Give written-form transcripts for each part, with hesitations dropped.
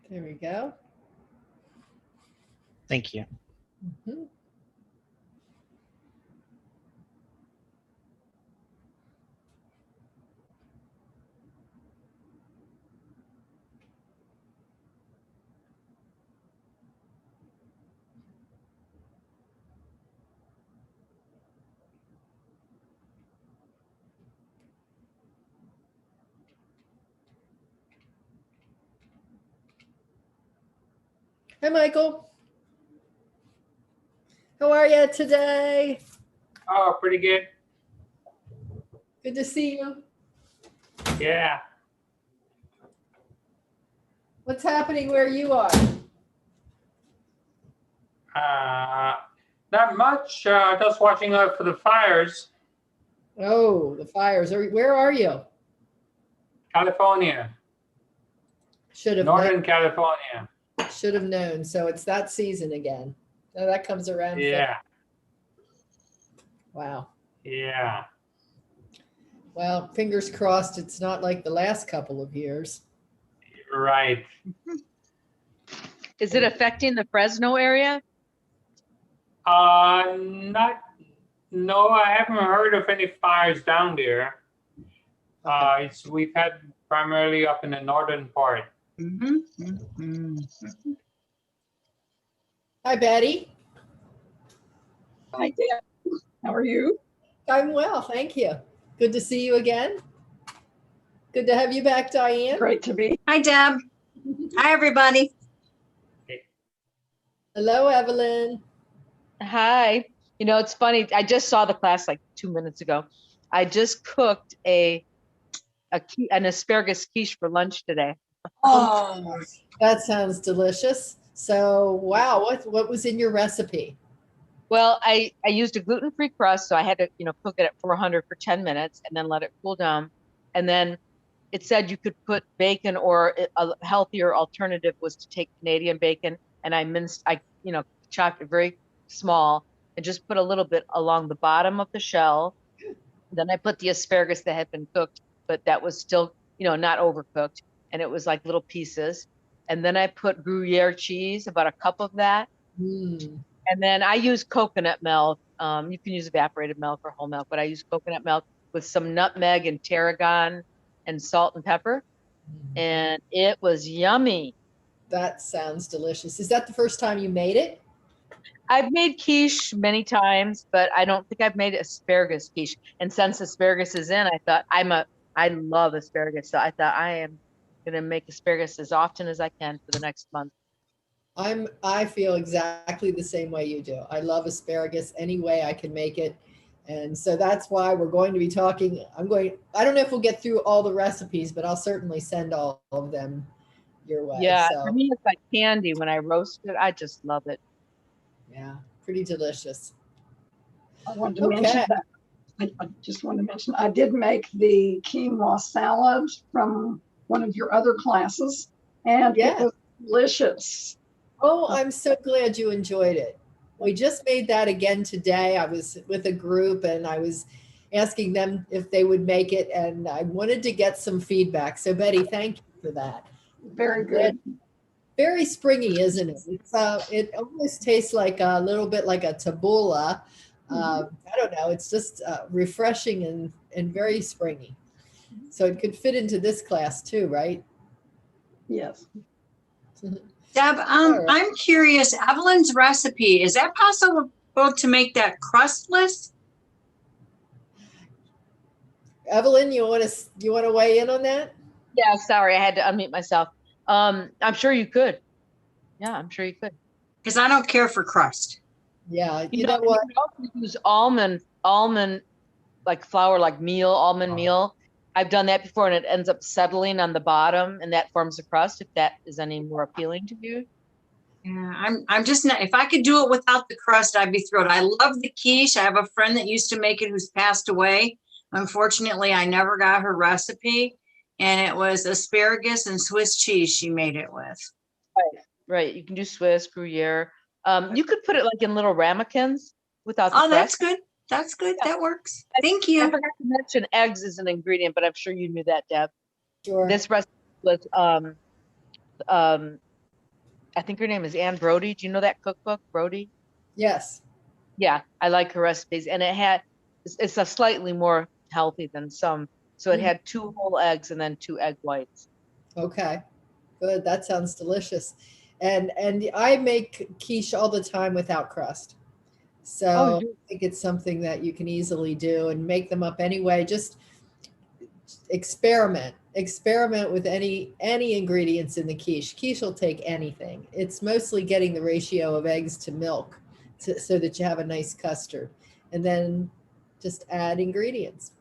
There we go. Thank you. Mm-hmm. Hi, Michael. How are you today? Oh, pretty good. Good to see you. Yeah. What's happening where you are? Not much. Just watching out for the fires. Oh, the fires. Where are you? California. Should have Northern California. Should have known. So it's that season again. So that comes around. Yeah. Wow. Yeah. Well, fingers crossed it's not like the last couple of years. Right. Is it affecting the Fresno area? No, I haven't heard of any fires down there. Okay. We've had primarily up in the northern part. Hi, Betty. Hi, Deb. How are you? I'm well, thank you. Good to see you again. Good to have you back, Diane. Great to be. Hi, Deb. Hi, everybody. Hello, Evelyn. Hi. You know, it's funny. I just saw the class like 2 minutes ago. I just cooked an asparagus quiche for lunch today. Oh, that sounds delicious. So, wow, what was in your recipe? Well, I used a gluten-free crust, so I had to, cook it at 400 for 10 minutes and then let it cool down. And then it said you could put bacon, or a healthier alternative was to take Canadian bacon, and I chopped it very small and just put a little bit along the bottom of the shell. Then I put the asparagus that had been cooked, but that was still, not overcooked, and it was like little pieces. And then I put Gruyere cheese, about a cup of that. Mm. And then I use coconut milk. You can use evaporated milk or whole milk, but I use coconut milk with some nutmeg and tarragon and salt and pepper. And it was yummy. That sounds delicious. Is that the first time you made it? I've made quiche many times, but I don't think I've made asparagus quiche. And since asparagus is in, I thought I love asparagus. So I thought I am going to make asparagus as often as I can for the next month. I feel exactly the same way you do. I love asparagus any way I can make it. And so that's why we're going to be talking. I don't know if we'll get through all the recipes, but I'll certainly send all of them your way. Yeah, so, for me, it's like candy when I roast it. I just love it. Yeah, pretty delicious. I wanted to mention that. I just wanted to mention I did make the quinoa salad from one of your other classes, and it was delicious. Oh, I'm so glad you enjoyed it. We just made that again today. I was with a group and I was asking them if they would make it, and I wanted to get some feedback. So Betty, thank you for that. Very good. Very springy, isn't it? It almost tastes like a little bit like a tabbouleh. I don't know. It's just refreshing and very springy. So it could fit into this class too, right? Yes. Deb, I'm curious, Evelyn's recipe, is that possible to make that crustless? Evelyn, you want to weigh in on that? Yeah, sorry, I had to unmute myself. I'm sure you could. Yeah, I'm sure you could. Because I don't care for crust. Yeah, you know what? You can also use almond like flour, like almond meal. I've done that before, and it ends up settling on the bottom, and that forms a crust. If that is any more appealing to you. Yeah, I'm just not. If I could do it without the crust, I'd be thrilled. I love the quiche. I have a friend that used to make it who's passed away. Unfortunately, I never got her recipe, and it was asparagus and Swiss cheese she made it with. Right. You can do Swiss, Gruyere. You could put it like in little ramekins without the crust. That's good. That's good. Yeah. That works. Thank you. I forgot to mention eggs as an ingredient, but I'm sure you knew that, Deb. Sure. This recipe was I think her name is Ann Brody. Do you know that cookbook, Brody? Yes. Yeah, I like her recipes, and it's a slightly more healthy than some. So it Mhm. had 2 whole eggs and then 2 egg whites. Okay. Good. That sounds delicious. And I make quiche all the time without crust. Oh, So you I think it's something that you can easily do and make them up anyway. Just experiment with any ingredients in the quiche will take anything. It's mostly getting the ratio of eggs to milk so that you have a nice custard, and then just add ingredients.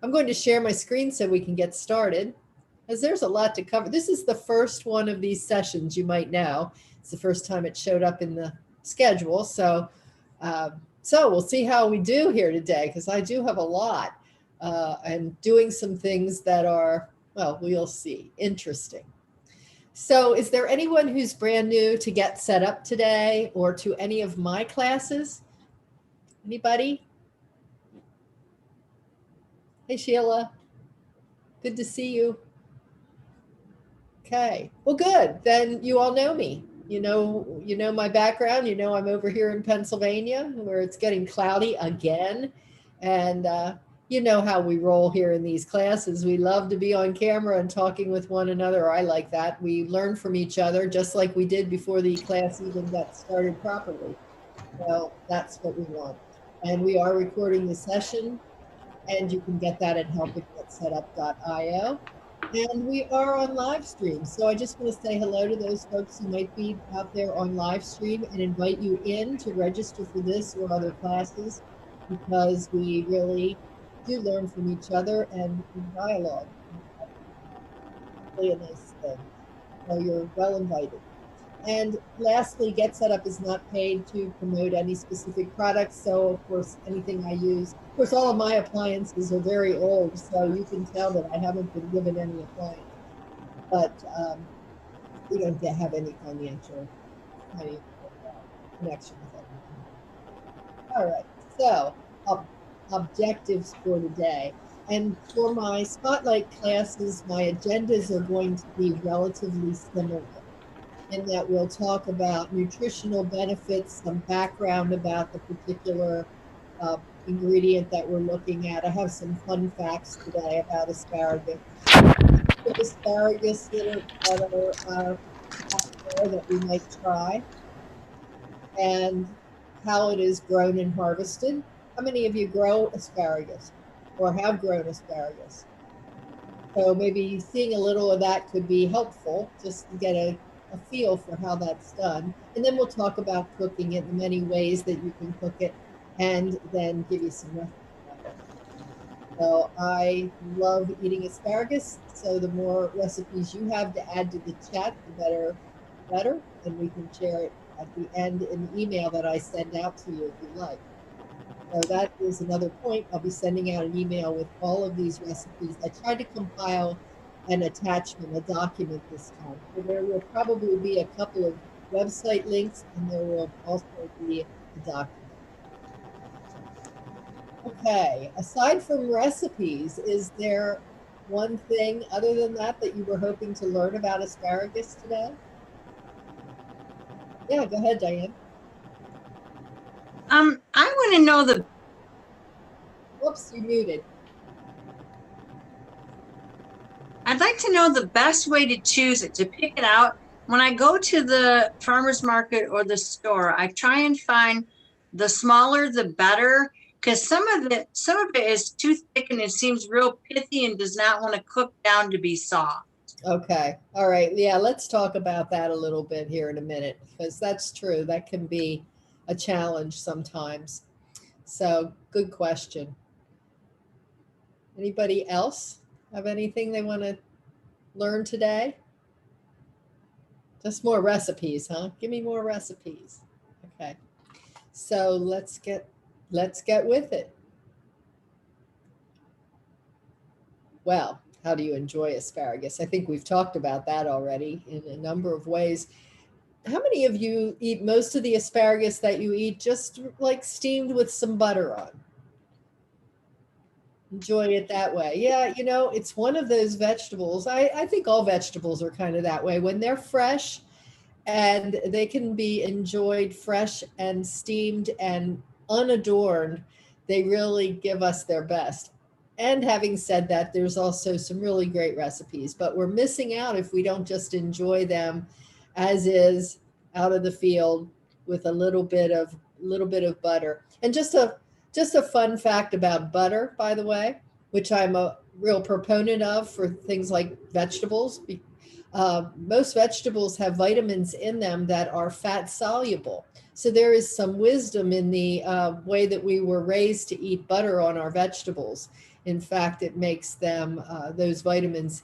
I'm going to share my screen so we can get started, as there's a lot to cover. This is the first one of these sessions, you might know. It's the first time it showed up in the schedule. So we'll see how we do here today, because I do have a lot. And doing some things that are, well, we'll see, interesting. So is there anyone who's brand new to Get Set Up today, or to any of my classes? Anybody? Hey, Sheila. Good to see you. Okay. Well, good. Then you all know me. You know my background. You know I'm over here in Pennsylvania, where it's getting cloudy again. And you know how we roll here in these classes. We love to be on camera and talking with one another. I like that. We learn from each other, just like we did before the class even got started properly. Well, that's what we want. And we are recording the session, and you can get that at helpinggetsetup.io. And we are on live stream. So I just want to say hello to those folks who might be out there on live stream, and invite you in to register for this or other classes, because we really do learn from each other and dialogue. Really a nice thing. So you're well invited. And lastly, Get Set Up is not paid to promote any specific products. So of course, anything I use, of course, all of my appliances are very old. So you can tell that I haven't been given any appliance, but we don't have any financial connection with it. All right, so objectives for today. And for my spotlight classes, my agendas are going to be relatively similar, in that we'll talk about nutritional benefits, some background about the particular ingredient that we're looking at. I have some fun facts today about asparagus. Asparagus that are that we might try, and how it is grown and harvested. How many of you grow asparagus or have grown asparagus? So maybe seeing a little of that could be helpful, just to get a feel for how that's done. And then we'll talk about cooking it, the many ways that you can cook it, and then give you some recipes. So I love eating asparagus. So the more recipes you have to add to the chat, the better. And we can share it at the end in the email that I send out to you if you like. So that is another point. I'll be sending out an email with all of these recipes. I tried to compile an attachment, a document this time. So there will probably be a couple of website links, and there will also be a document. Okay, aside from recipes, is there one thing other than that you were hoping to learn about asparagus today? Yeah, go ahead, Diane. I want to know the. Whoops, you muted. I'd like to know the best way to choose it, to pick it out. When I go to the farmer's market or the store, I try and find the smaller the better, because some of it is too thick and it seems real pithy and does not want to cook down to be soft. Okay. All right. Yeah, let's talk about that a little bit here in a minute, because that's true. That can be a challenge sometimes. So good question. Anybody else have anything they want to learn today? Just more recipes, huh? Give me more recipes. Okay. So let's get with it. Well, how do you enjoy asparagus? I think we've talked about that already in a number of ways. How many of you eat most of the asparagus that you eat just like steamed with some butter on? Enjoy it that way. Yeah, it's one of those vegetables. I think all vegetables are kind of that way. When they're fresh and they can be enjoyed fresh and steamed and unadorned. They really give us their best. And having said that, there's also some really great recipes, but we're missing out if we don't just enjoy them as is, out of the field, with a little bit of butter. And just a fun fact about butter, by the way, which I'm a real proponent of for things like vegetables. Most vegetables have vitamins in them that are fat soluble. So there is some wisdom in the way that we were raised to eat butter on our vegetables. In fact, it makes them, those vitamins,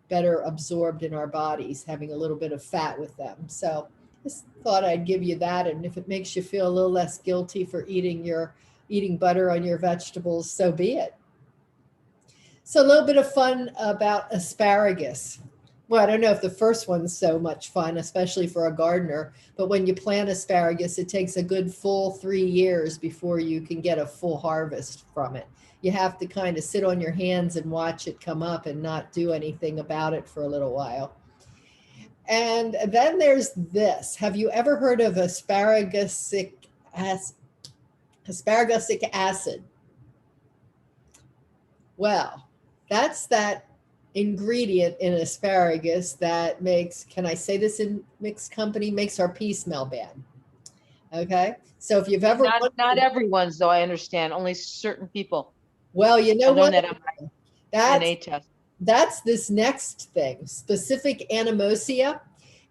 better absorbed in our bodies, having a little bit of fat with them. So just thought I'd give you that. And if it makes you feel a little less guilty for eating butter on your vegetables, so be it. So a little bit of fun about asparagus. Well, I don't know if the first one's so much fun, especially for a gardener, but when you plant asparagus, it takes a good full 3 years before you can get a full harvest from it. You have to kind of sit on your hands and watch it come up and not do anything about it for a little while. And then there's this. Have you ever heard of asparagusic acid? Well, that's that ingredient in asparagus that makes, can I say this in mixed company, makes our pee smell bad. Okay. So if you've ever not everyone's, though, I understand, only certain people. Well, you know what? That that's this next thing, specific anemosia.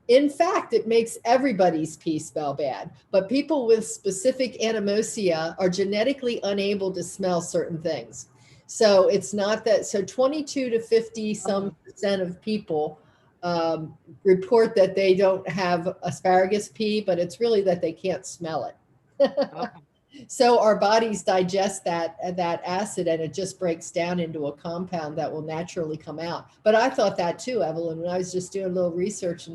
In fact, it makes everybody's pee smell bad, but people with specific anemosia are genetically unable to smell certain things. So it's not that, so 22 to 50 some percent of people report that they don't have asparagus pee, but it's really that they can't smell it. Okay. So our bodies digest that acid, and it just breaks down into a compound that will naturally come out. But I thought that too, Evelyn, when I was just doing a little research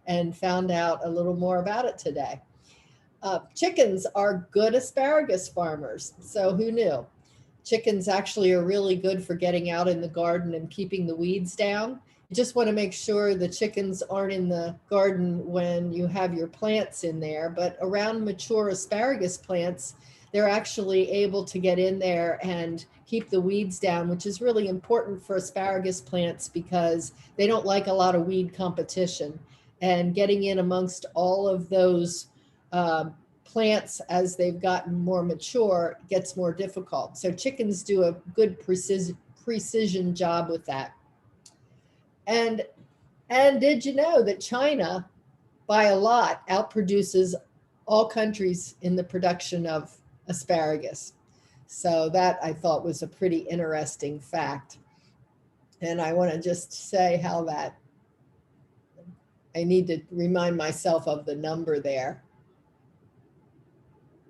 and found out a little more about it today. Chickens are good asparagus farmers. So who knew? Chickens actually are really good for getting out in the garden and keeping the weeds down. You just want to make sure the chickens aren't in the garden when you have your plants in there, but around mature asparagus plants, they're actually able to get in there and keep the weeds down, which is really important for asparagus plants because they don't like a lot of weed competition. And getting in amongst all of those plants as they've gotten more mature gets more difficult. So chickens do a good precision job with that. And did you know that China, by a lot, outproduces all countries in the production of asparagus? So that I thought was a pretty interesting fact. And I want to just say how that, I need to remind myself of the number there.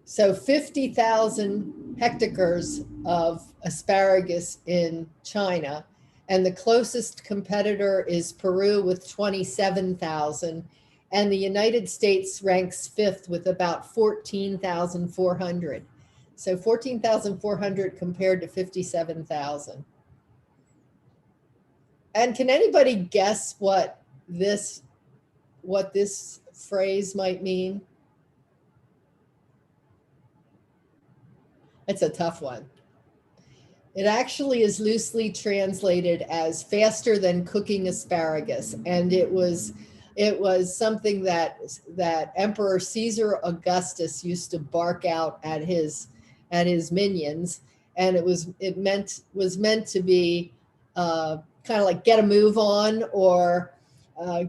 So 50,000 hectares of asparagus in China, and the closest competitor is Peru with 27,000, and the United States ranks fifth with about 14,400. So 14,400 compared to 57,000. And can anybody guess what this phrase might mean? It's a tough one. It actually is loosely translated as faster than cooking asparagus. And it was something that Emperor Caesar Augustus used to bark out at his minions. And it was meant to be kind of like get a move on or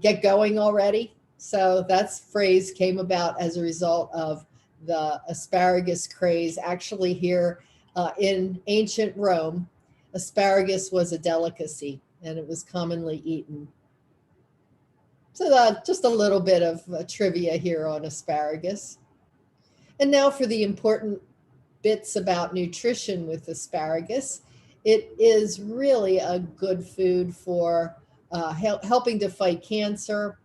get going already. So that phrase came about as a result of the asparagus craze. Actually here in ancient Rome, asparagus was a delicacy and it was commonly eaten. So just a little bit of trivia here on asparagus. And now for the important bits about nutrition with asparagus. It is really a good food for helping to fight cancer.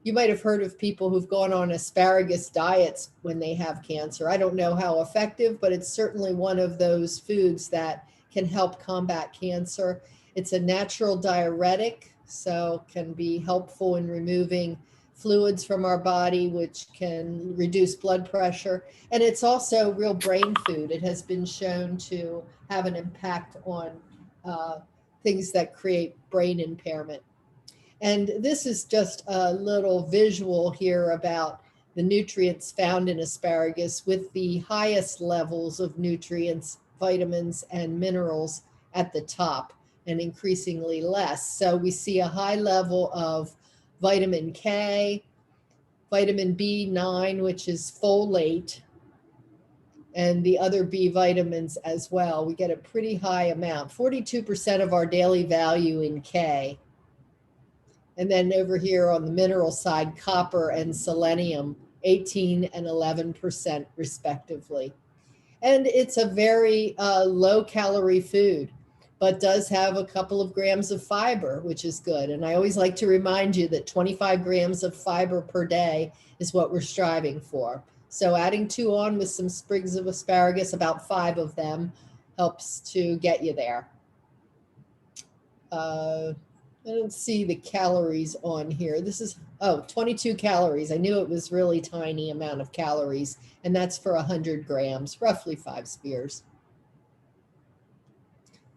You might have heard of people who've gone on asparagus diets when they have cancer. I don't know how effective, but it's certainly one of those foods that can help combat cancer. It's a natural diuretic, so can be helpful in removing fluids from our body, which can reduce blood pressure. And it's also real brain food. It has been shown to have an impact on things that create brain impairment. And this is just a little visual here about the nutrients found in asparagus, with the highest levels of nutrients, vitamins, and minerals at the top, and increasingly less. So we see a high level of vitamin K, vitamin B9, which is folate, and the other B vitamins as well. We get a pretty high amount, 42% of our daily value in K. And then over here on the mineral side, copper and selenium, 18 and 11% respectively. And it's a very low calorie food, but does have a couple of grams of fiber, which is good. And I always like to remind you that 25 grams of fiber per day is what we're striving for. So adding 2 on with some sprigs of asparagus, about 5 of them, helps to get you there. I don't see the calories on here. This is, 22 calories. I knew it was really tiny amount of calories, and that's for 100 grams, roughly 5 spears.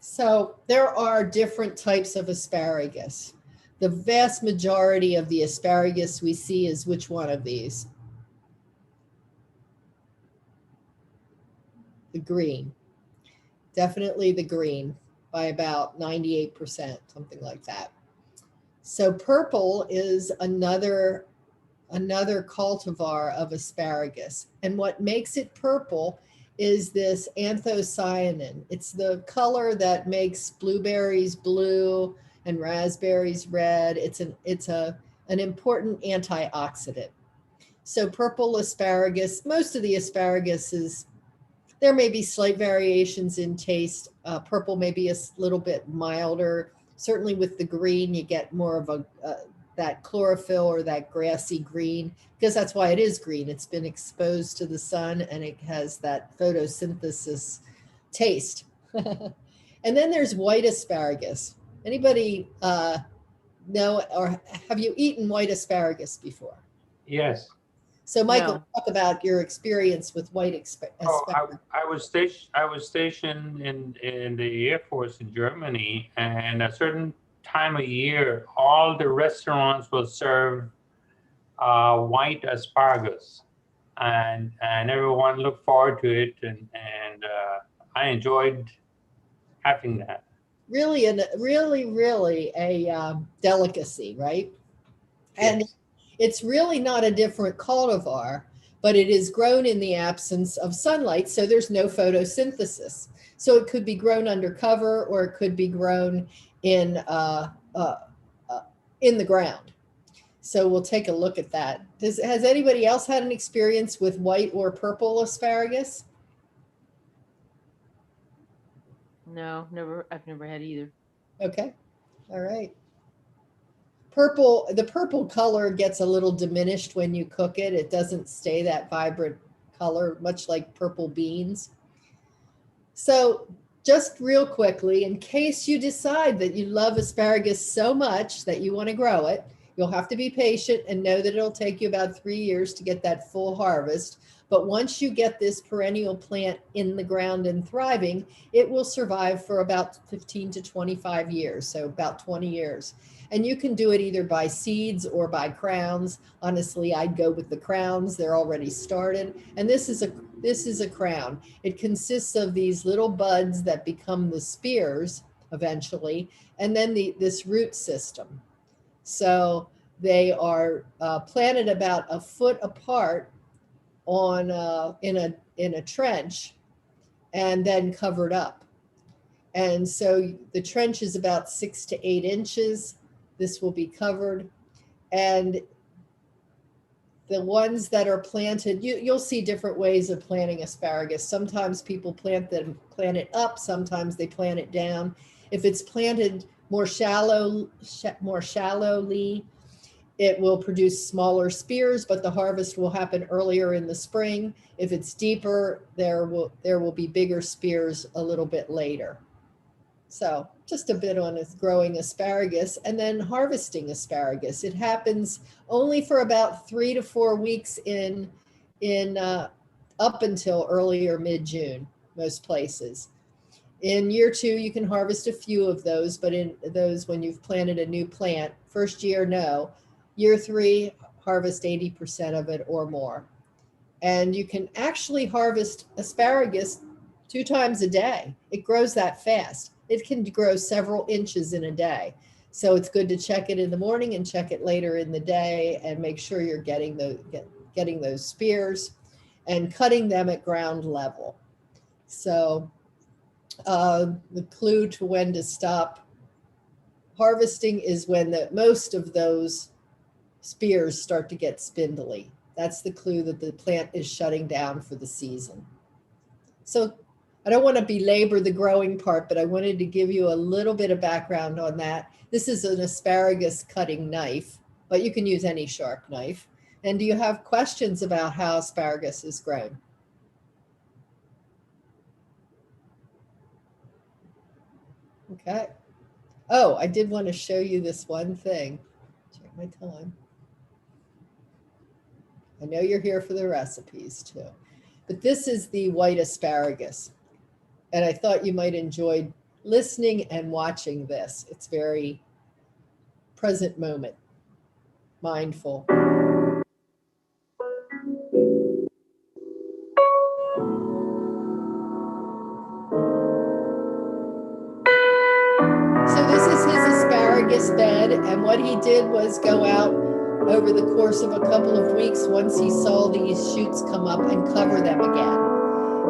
So there are different types of asparagus. The vast majority of the asparagus we see is which one of these? The green. Definitely the green, by about 98%, something like that. So purple is another cultivar of asparagus. And what makes it purple is this anthocyanin. It's the color that makes blueberries blue and raspberries red. It's an important antioxidant. So purple asparagus, most of the asparagus is, there may be slight variations in taste. Purple may be a little bit milder. Certainly with the green, you get more of that chlorophyll or that grassy green, because that's why it is green. It's been exposed to the sun and it has that photosynthesis taste. And then there's white asparagus. Anybody know, or have you eaten white asparagus before? Yes. So Michael, No. talk about your experience with white asparagus. I was stationed in the Air Force in Germany, and a certain time of year, all the restaurants will serve white asparagus, and everyone looked forward to it, and I enjoyed having that. Really a delicacy, right? And Yes. it's really not a different cultivar, but it is grown in the absence of sunlight, so there's no photosynthesis. So it could be grown under cover, or it could be grown in the ground. So we'll take a look at that. Has anybody else had an experience with white or purple asparagus? No, never. I've never had either. Okay, all right. The purple color gets a little diminished when you cook it. It doesn't stay that vibrant color, much like purple beans. So just real quickly, in case you decide that you love asparagus so much that you want to grow it, you'll have to be patient and know that it'll take you about 3 years to get that full harvest. But once you get this perennial plant in the ground and thriving, it will survive for about 15 to 25 years, so about 20 years. And you can do it either by seeds or by crowns. Honestly, I'd go with the crowns. They're already started. And this is a crown. It consists of these little buds that become the spears eventually, and then this root system. So they are planted about a foot apart on in a trench, and then covered up. And so the trench is about 6 to 8 inches. This will be covered, and the ones that are planted, you'll see different ways of planting asparagus. Sometimes people plant it up. Sometimes they plant it down. If it's planted more shallowly, it will produce smaller spears, but the harvest will happen earlier in the spring. If it's deeper, there will be bigger spears a little bit later. So just a bit on growing asparagus and then harvesting asparagus. It happens only for about 3 to 4 weeks in up until early or mid-June, most places. In year 2, you can harvest a few of those, but in those when you've planted a new plant, first year, no. Year 3, harvest 80% of it or more. And you can actually harvest asparagus 2 times a day. It grows that fast. It can grow several inches in a day. So it's good to check it in the morning and check it later in the day and make sure you're getting those spears and cutting them at ground level. So the clue to when to stop harvesting is when most of those spears start to get spindly. That's the clue that the plant is shutting down for the season. So I don't want to belabor the growing part, but I wanted to give you a little bit of background on that. This is an asparagus cutting knife, but you can use any sharp knife. And do you have questions about how asparagus is grown? Okay. Oh, I did want to show you this one thing. Check my time. I know you're here for the recipes too, but this is the white asparagus. And I thought you might enjoy listening and watching this. It's very present moment, mindful. So this is his asparagus bed. And what he did was go out over the course of a couple of weeks once he saw these shoots come up and cover them again.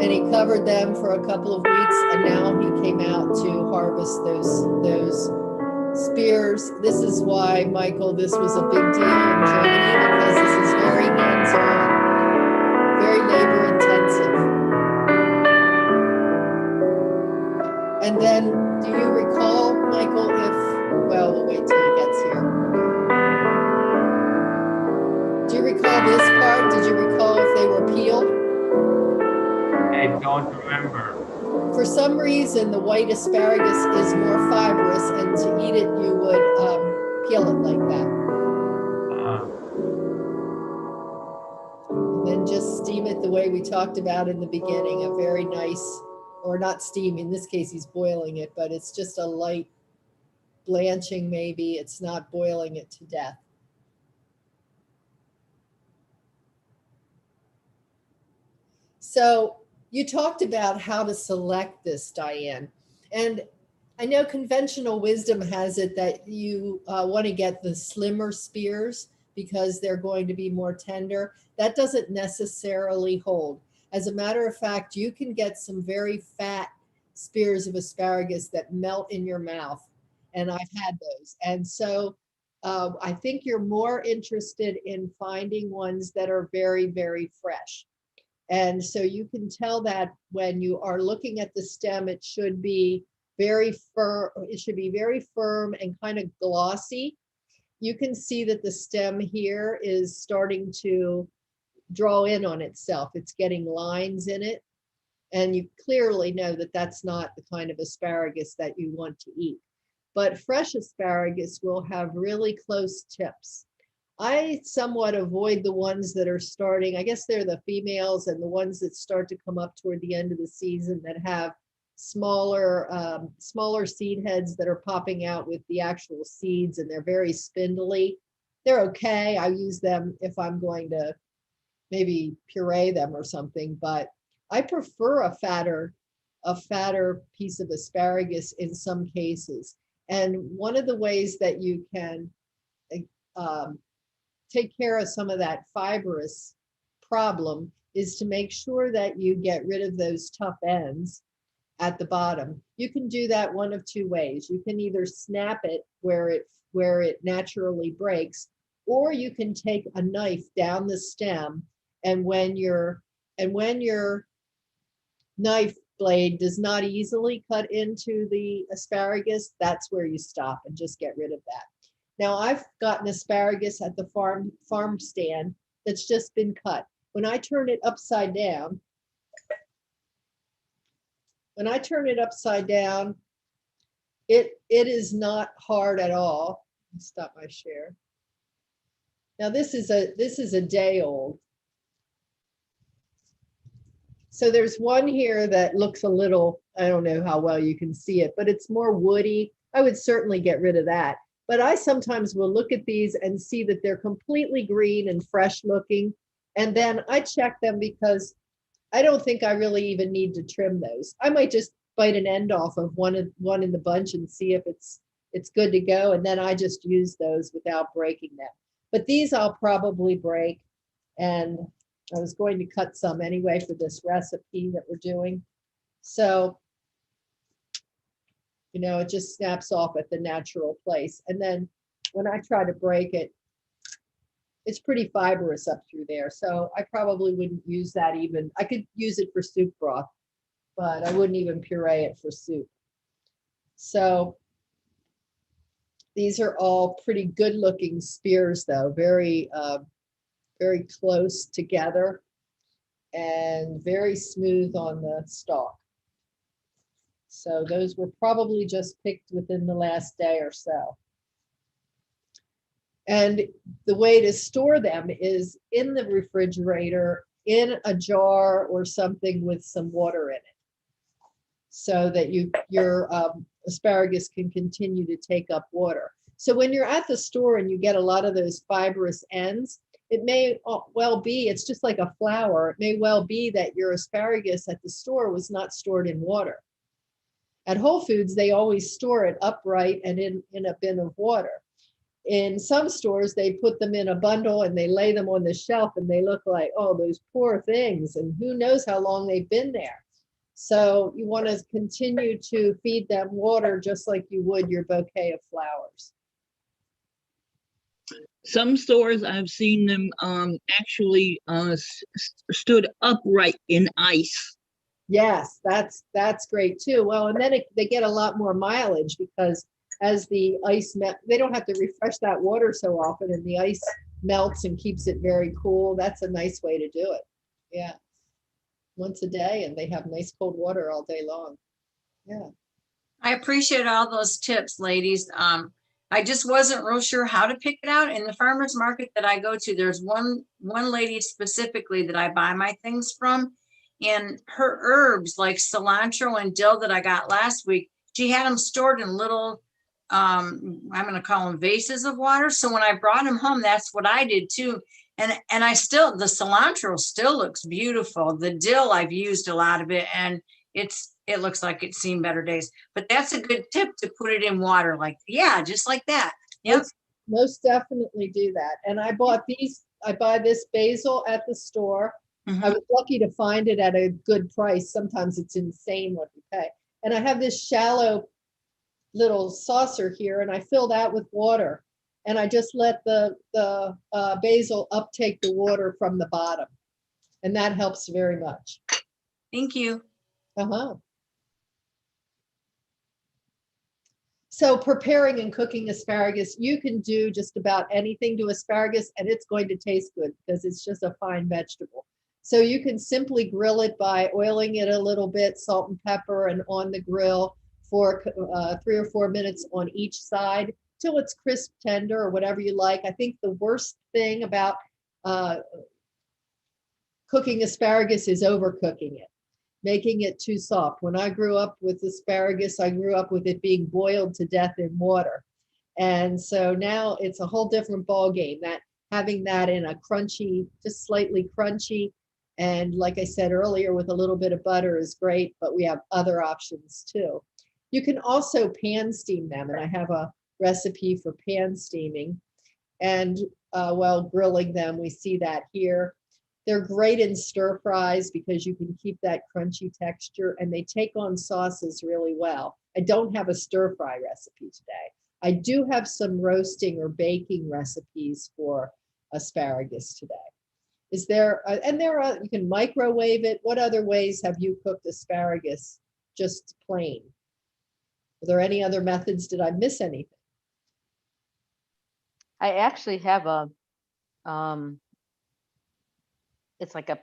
And he covered them for a couple of weeks, and now he came out to harvest those spears. This is why, Michael, this was a big deal in Germany, because this is very hands-on, very labor-intensive. And then, do you recall, Michael, well, we'll wait till he gets here. Do you recall this part? Did you recall if they were peeled? I don't remember. For some reason, the white asparagus is more fibrous, and to eat it, you would peel it like that. And then just steam it the way we talked about in the beginning, a very nice, or not steam, in this case, he's boiling it, but it's just a light blanching maybe. It's not boiling it to death. So you talked about how to select this, Diane. And I know conventional wisdom has it that you want to get the slimmer spears because they're going to be more tender. That doesn't necessarily hold. As a matter of fact, you can get some very fat spears of asparagus that melt in your mouth. And I've had those. And so I think you're more interested in finding ones that are very, very fresh. And so you can tell that when you are looking at the stem, it should be very firm. It should be very firm and kind of glossy. You can see that the stem here is starting to draw in on itself. It's getting lines in it. And you clearly know that that's not the kind of asparagus that you want to eat. But fresh asparagus will have really close tips. I somewhat avoid the ones that are starting, I guess they're the females, and the ones that start to come up toward the end of the season that have smaller seed heads that are popping out with the actual seeds, and they're very spindly. They're okay. I use them if I'm going to maybe puree them or something, but I prefer a fatter piece of asparagus in some cases. And one of the ways that you can take care of some of that fibrous problem is to make sure that you get rid of those tough ends at the bottom. You can do that one of 2 ways. You can either snap it where it naturally breaks, or you can take a knife down the stem, and when your knife blade does not easily cut into the asparagus, that's where you stop and just get rid of that. Now, I've gotten asparagus at the farm stand that's just been cut. When I turn it upside down, It is not hard at all. Stop my share. Now this is a day old. So there's one here that looks a little, I don't know how well you can see it, but it's more woody. I would certainly get rid of that. But I sometimes will look at these and see that they're completely green and fresh looking. And then I check them because I don't think I really even need to trim those. I might just bite an end off of one in the bunch and see if it's good to go. And then I just use those without breaking them. But these I'll probably break. And I was going to cut some anyway for this recipe that we're doing. So, you know, it just snaps off at the natural place. And then when I try to break it, it's pretty fibrous up through there. So I probably wouldn't use that even. I could use it for soup broth, but I wouldn't even puree it for soup. So these are all pretty good looking spears though, very close together and very smooth on the stalk. So those were probably just picked within the last day or so. And the way to store them is in the refrigerator, in a jar or something with some water in it, so that your asparagus can continue to take up water. So when you're at the store and you get a lot of those fibrous ends, it may well be, it's just like a flower. It may well be that your asparagus at the store was not stored in water. At Whole Foods, they always store it upright and in a bin of water. In some stores, they put them in a bundle and they lay them on the shelf and they look like, oh, those poor things. And who knows how long they've been there. So you want to continue to feed them water just like you would your bouquet of flowers. Some stores I've seen them actually stood upright in ice. Yes, that's great too. Well, and then they get a lot more mileage because as the ice they don't have to refresh that water so often, and the ice melts and keeps it very cool. That's a nice way to do it. Yeah, once a day, and they have nice cold water all day long. Yeah, I appreciate all those tips, ladies. I just wasn't real sure how to pick it out. In the farmers market that I go to, there's one lady specifically that I buy my things from, and her herbs like cilantro and dill that I got last week, she had them stored in little, I'm going to call them vases of water. So when I brought them home, that's what I did too. And I still, the cilantro still looks beautiful. The dill, I've used a lot of it, and it looks like it's seen better days. But that's a good tip to put it in water, like, yeah, just like that. Yep. Most definitely do that. And I bought these, I buy this basil at the store. I was lucky to find it at a good price. Sometimes it's insane what you pay. And I have this shallow little saucer here, and I fill that with water. And I just let the basil uptake the water from the bottom. And that helps very much. Thank you. So preparing and cooking asparagus, you can do just about anything to asparagus and it's going to taste good because it's just a fine vegetable. So you can simply grill it by oiling it a little bit, salt and pepper, and on the grill for 3 or 4 minutes on each side till it's crisp, tender, or whatever you like. I think the worst thing about cooking asparagus is overcooking it, making it too soft. When I grew up with asparagus, I grew up with it being boiled to death in water. And so now it's a whole different ball game, that having that in a crunchy, just slightly crunchy. And like I said earlier, with a little bit of butter is great, but we have other options too. You can also pan steam them. And I have a recipe for pan steaming. And while grilling them, we see that here. They're great in stir fries because you can keep that crunchy texture, and they take on sauces really well. I don't have a stir fry recipe today. I do have some roasting or baking recipes for asparagus today. Is there, and there are, you can microwave it. What other ways have you cooked asparagus just plain? Are there any other methods? Did I miss anything? I actually have a, it's like a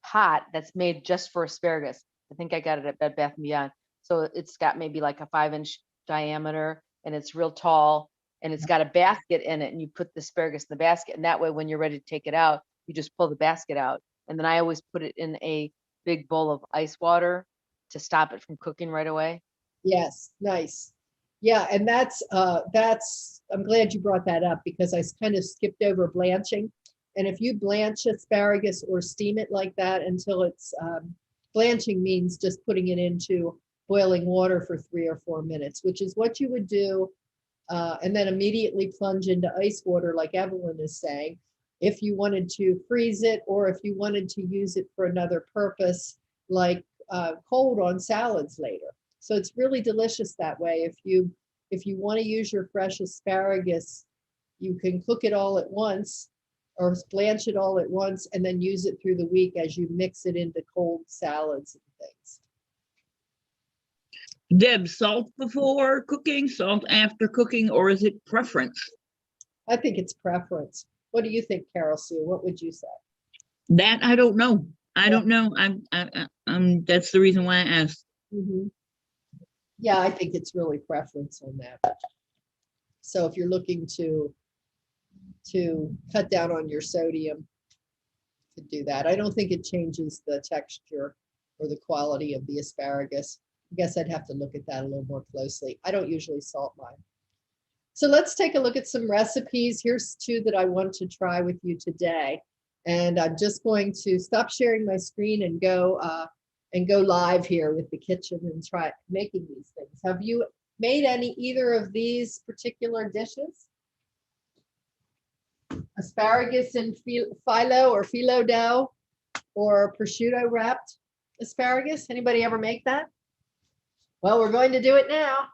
pot that's made just for asparagus. I think I got it at Bed Bath & Beyond. So it's got maybe like a 5-inch diameter, and it's real tall, and it's got a basket in it, and you put the asparagus in the basket, and that way when you're ready to take it out, you just pull the basket out. And then I always put it in a big bowl of ice water to stop it from cooking right away. Yes, nice. Yeah, and that's I'm glad you brought that up because I kind of skipped over blanching. And if you blanch asparagus or steam it like that until it's blanching means just putting it into boiling water for 3 or 4 minutes, which is what you would do, and then immediately plunge into ice water like Evelyn is saying, if you wanted to freeze it or if you wanted to use it for another purpose, like cold on salads later. So it's really delicious that way. If you want to use your fresh asparagus, you can cook it all at once or blanch it all at once and then use it through the week as you mix it into cold salads and things. Deb, salt before cooking, salt after cooking, or is it preference? I think it's preference. What do you think, Carol Sue? What would you say? That I don't know. I don't know. I'm that's the reason why I asked. Mm-hmm. Yeah, I think it's really preference on that. So if you're looking to cut down on your sodium, you could do that. I don't think it changes the texture or the quality of the asparagus. I guess I'd have to look at that a little more closely. I don't usually salt mine. So let's take a look at some recipes. Here's 2 that I want to try with you today. And I'm just going to stop sharing my screen and go live here with the kitchen and try making these things. Have you made either of these particular dishes? Asparagus in phyllo or phyllo dough or prosciutto wrapped asparagus? Anybody ever make that? Well, we're going to do it now.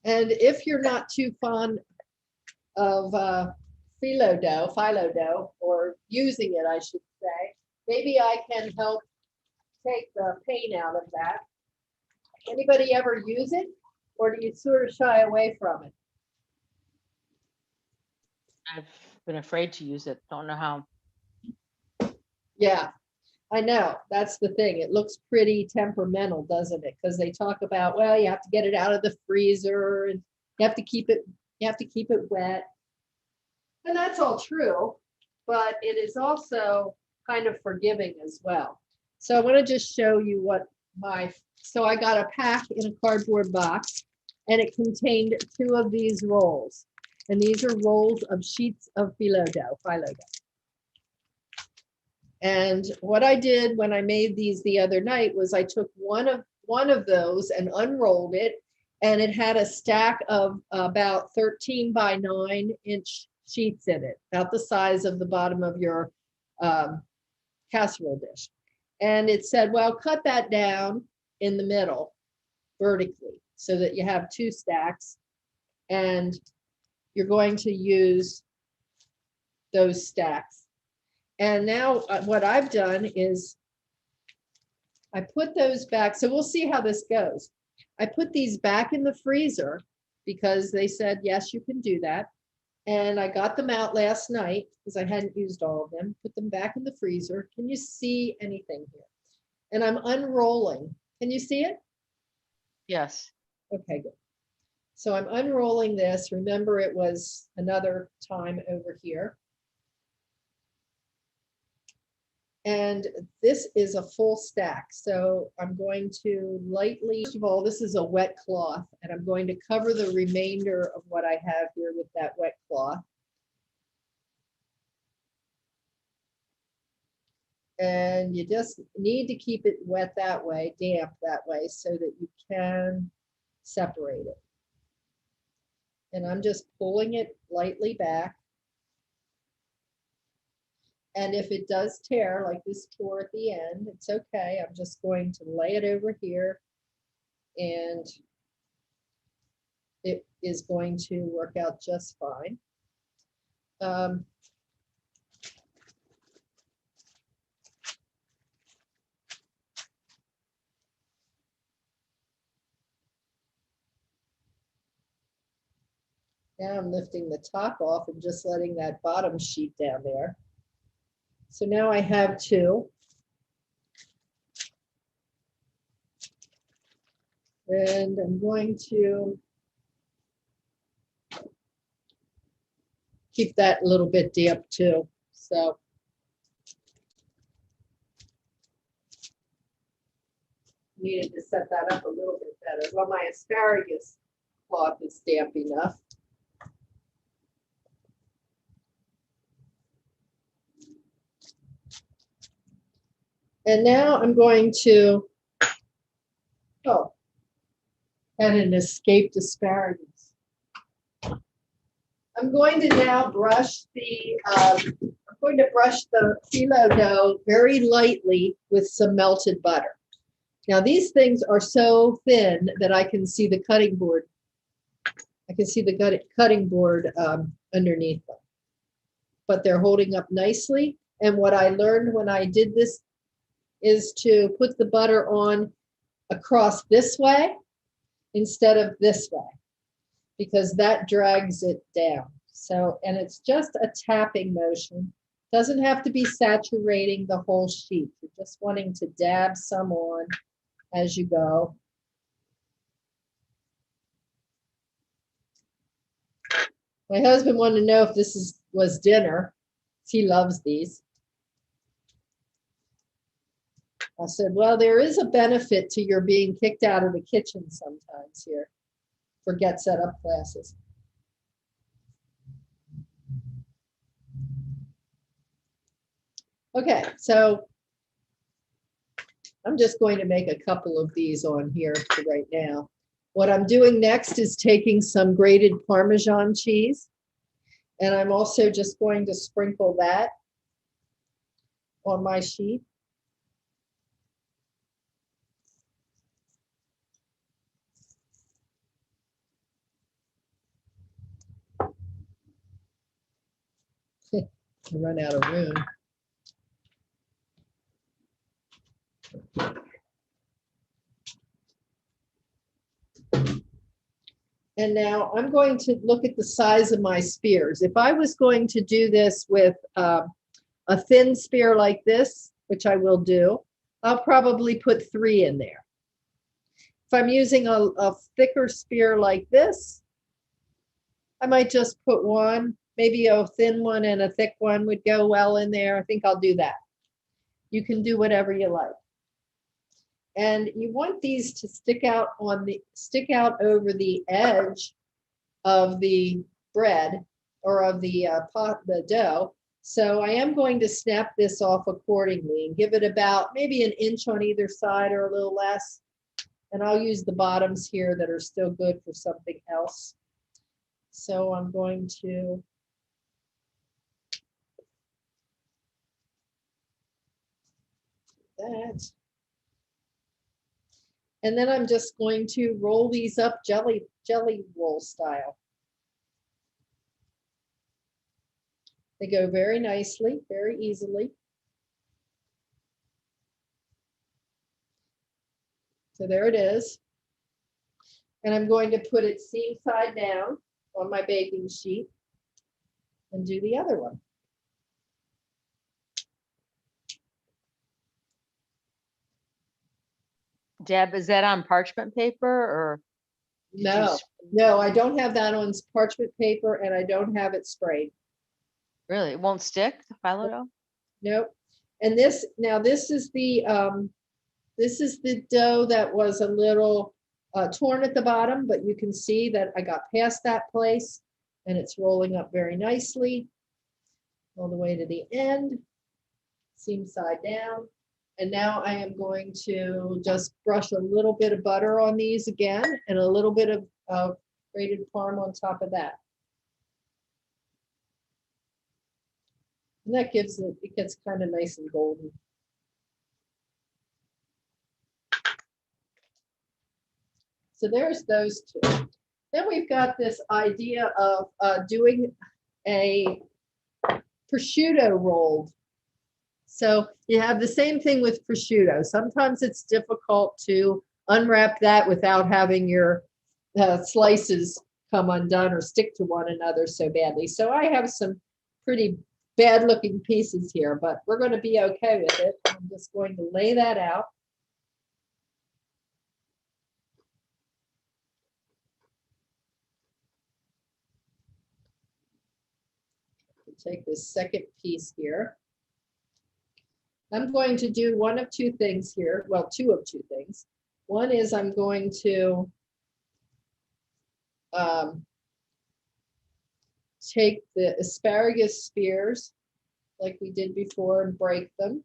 And if you're not too fond of phyllo dough, or using it, I should say, maybe I can help take the pain out of that. Anybody ever use it, or do you sort of shy away from it? I've been afraid to use it. Don't know how. Yeah, I know. That's the thing. It looks pretty temperamental, doesn't it? Because they talk about, well, you have to get it out of the freezer and you have to keep it wet. And that's all true, but it is also kind of forgiving as well. So I want to just show you so I got a pack in a cardboard box and it contained 2 of these rolls. And these are rolls of sheets of phyllo dough. And what I did when I made these the other night was I took one of those and unrolled it, and it had a stack of about 13 by 9-inch sheets in it, about the size of the bottom of your casserole dish. And it said, well, cut that down in the middle vertically so that you have 2 stacks, and you're going to use those stacks. And now what I've done is I put those back. So we'll see how this goes. I put these back in the freezer because they said, yes, you can do that. And I got them out last night because I hadn't used all of them, put them back in the freezer. Can you see anything here? And I'm unrolling. Can you see it? Yes. Okay, good. So I'm unrolling this. Remember, it was another time over here. And this is a full stack. So I'm going to lightly, first of all, this is a wet cloth, and I'm going to cover the remainder of what I have here with that wet cloth. And you just need to keep it wet that way, damp that way, so that you can separate it. And I'm just pulling it lightly back. And if it does tear, like this tore at the end, it's okay. I'm just going to lay it over here, and it is going to work out just fine. Now I'm lifting the top off and just letting that bottom sheet down there. So now I have 2. And I'm going to keep that a little bit damp too. So needed to set that up a little bit better. Well, my asparagus cloth is damp enough. And now I'm going to, oh, had an escaped asparagus. I'm going to now brush the phyllo dough very lightly with some melted butter. Now these things are so thin that I can see the cutting board. I can see the cutting board underneath them, but they're holding up nicely. And what I learned when I did this is to put the butter on across this way instead of this way, because that drags it down. So, and it's just a tapping motion. Doesn't have to be saturating the whole sheet. You're just wanting to dab some on as you go. My husband wanted to know if this was dinner. He loves these. I said, well, there is a benefit to your being kicked out of the kitchen sometimes here for Get Set Up classes. Okay, so I'm just going to make a couple of these on here for right now. What I'm doing next is taking some grated Parmesan cheese, and I'm also just going to sprinkle that on my sheet. I run out of room. And now I'm going to look at the size of my spears. If I was going to do this with a thin spear like this, which I will do, I'll probably put 3 in there. If I'm using a thicker spear like this, I might just put 1. Maybe a thin one and a thick one would go well in there. I think I'll do that. You can do whatever you like. And you want these to stick out over the edge of the bread or of the dough. So I am going to snap this off accordingly and give it about maybe an inch on either side or a little less. And I'll use the bottoms here that are still good for something else. So I'm going to do that. And then I'm just going to roll these up jelly roll style. They go very nicely, very easily. So there it is. And I'm going to put it seam side down on my baking sheet and do the other one. Deb, is that on parchment paper or? No, I don't have that on parchment paper, and I don't have it sprayed. Really? It won't stick, the phyllo dough? Nope. And this is the dough that was a little torn at the bottom, but you can see that I got past that place and it's rolling up very nicely all the way to the end, seam side down. And now I am going to just brush a little bit of butter on these again and a little bit of grated parm on top of that. And that gives it gets kind of nice and golden. So there's those two. Then we've got this idea of doing a prosciutto rolled. So you have the same thing with prosciutto. Sometimes it's difficult to unwrap that without having your slices come undone or stick to one another so badly. So I have some pretty bad looking pieces here, but we're going to be okay with it. I'm just going to lay that out. take this second piece here. I'm going to do one of two things here. Well, two of two things. One is I'm going to take the asparagus spears like we did before and break them.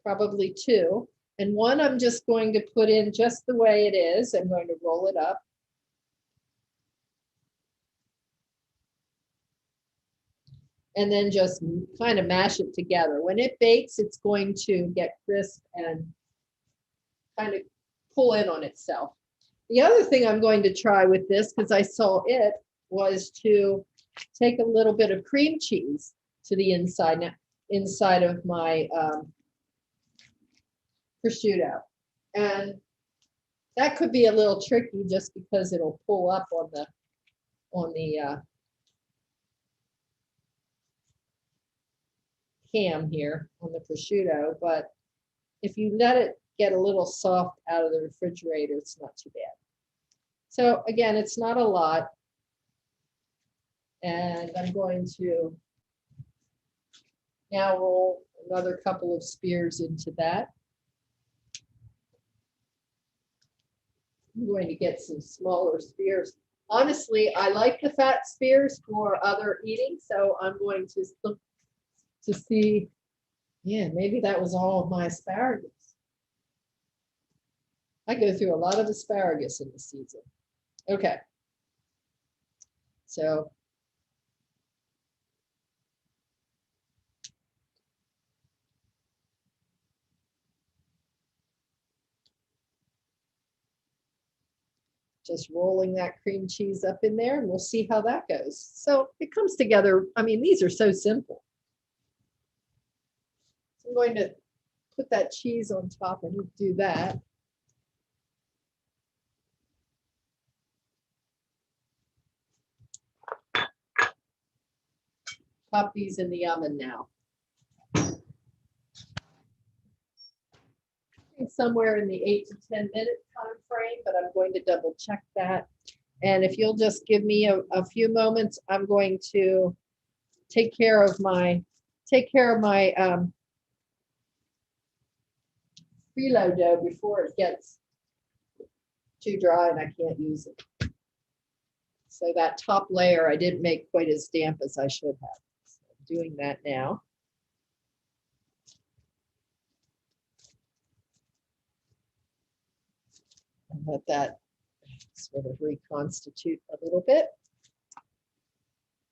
Probably two. And one I'm just going to put in just the way it is. I'm going to roll it up. And then just kind of mash it together. When it bakes, it's going to get crisp and kind of pull in on itself. The other thing I'm going to try with this, because I saw it, was to take a little bit of cream cheese to the inside of my prosciutto. And that could be a little tricky just because it'll pull up on the ham here on the prosciutto, but if you let it get a little soft out of the refrigerator, it's not too bad. So again, it's not a lot. And I'm going to now roll another couple of spears into that. I'm going to get some smaller spears. Honestly, I like the fat spears for other eating, so I'm going to look to see, yeah, maybe that was all of my asparagus. I go through a lot of asparagus in the season. Okay. So just rolling that cream cheese up in there, and we'll see how that goes. So it comes together. I mean, these are so simple. So I'm going to put that cheese on top and do that. Pop these in the oven now. Somewhere in the 8 to 10 minute time frame, but I'm going to double check that. And if you'll just give me a few moments, I'm going to take care of my phyllo dough before it gets too dry and I can't use it. So that top layer I didn't make quite as damp as I should have. So I'm doing that now. And let that sort of reconstitute a little bit.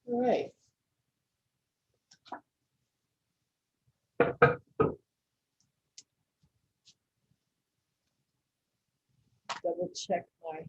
All right. Double check my